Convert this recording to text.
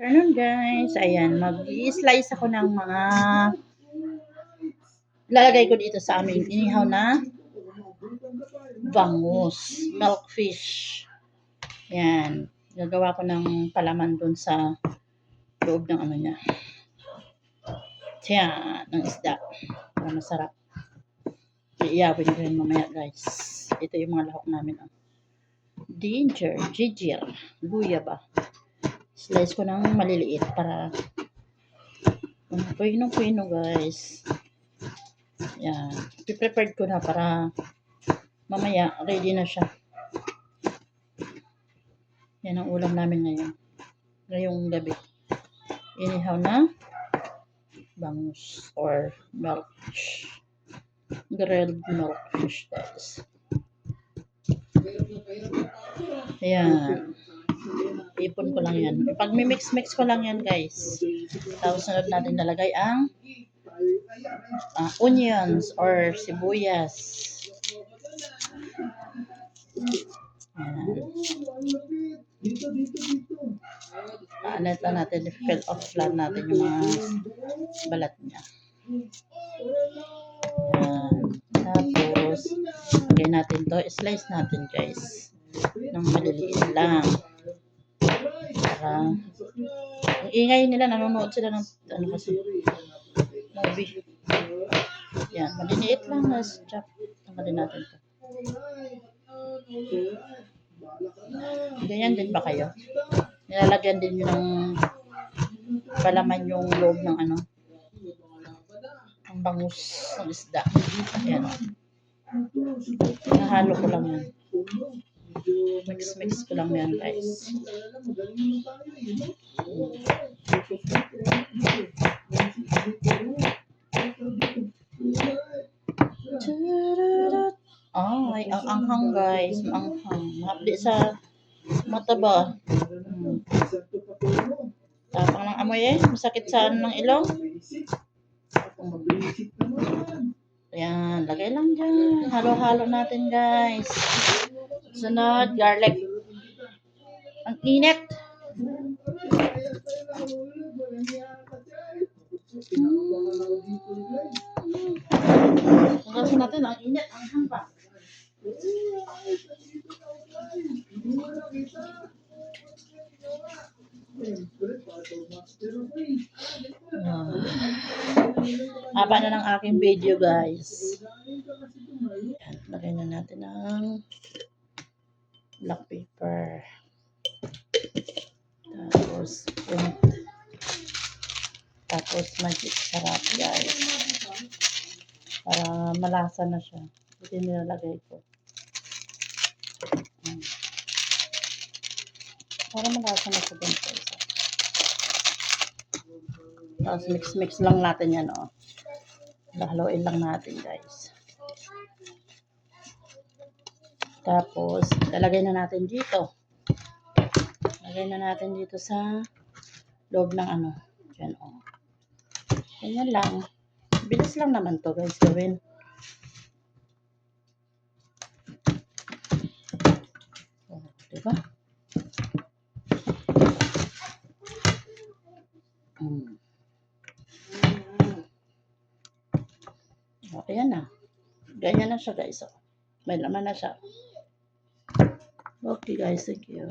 Afternoon guys, ayan, mag-i-slice ako ng mga lalagay ko dito sa aming inihaw na bangus, milkfish. Ayan, gagawa ko ng palaman dun sa loob ng ano niya. Tiyan, ng isda. Para masarap. Iiyawin ko yun mamaya guys. Ito yung mga lahok namin. Oh. Ginger, luya ba? Slice ko ng maliliit para kuino guys. Yan. Prepared ko na para mamaya ready na siya. Yan ang ulam namin ngayon. Ngayong gabi. Inihaw na bangus or milkfish. Grilled milkfish guys. Ayan. Ipon ko lang yan. Pag mix ko lang yan guys. Tapos sunod natin nalagay ang onions or sibuyas. Ayan. Natin, fill off lang natin yung mga balat niya. Ayan. Tapos, lagay natin to. Slice natin guys. Ng maliliit lang. Para, ang ingay nila, nanonood sila ng, ano kasi, movie. Yan, maliliit lang na chop. Tanggalin natin to. Ganyan din ba kayo? Nilalagyan din nyo ng palaman yung loob ng ano, ang bangus ng isda. Ayan. Nahalo ko lang yan. Mix ko lang yan guys. Ay, ang anghang guys. Anghang. Mahapdi sa mata ba? Tapang ng amoy eh. Masakit sa ng ilong. Ayan. Lagay lang dyan. Halo-halo natin guys. Sunod, garlic. Ang init. Kasi natin, ang init. Ang hamba. Haba na ng aking video guys. Yan, lagay na natin ng black pepper. Tapos magic sarap guys. Para malasa na siya. Ito yung nilalagay ko. Para malasa na siya din guys. Tapos mix lang natin yan oh. Haluin lang natin guys. Tapos lalagay na natin dito. Lagay na natin dito sa loob ng ano. Diyan oh. Ganyan lang. Bilis lang naman to guys gawin. Oh, diba? Okay na. Ganyan na siya guys. Oh. May laman na siya. Okay guys, thank you.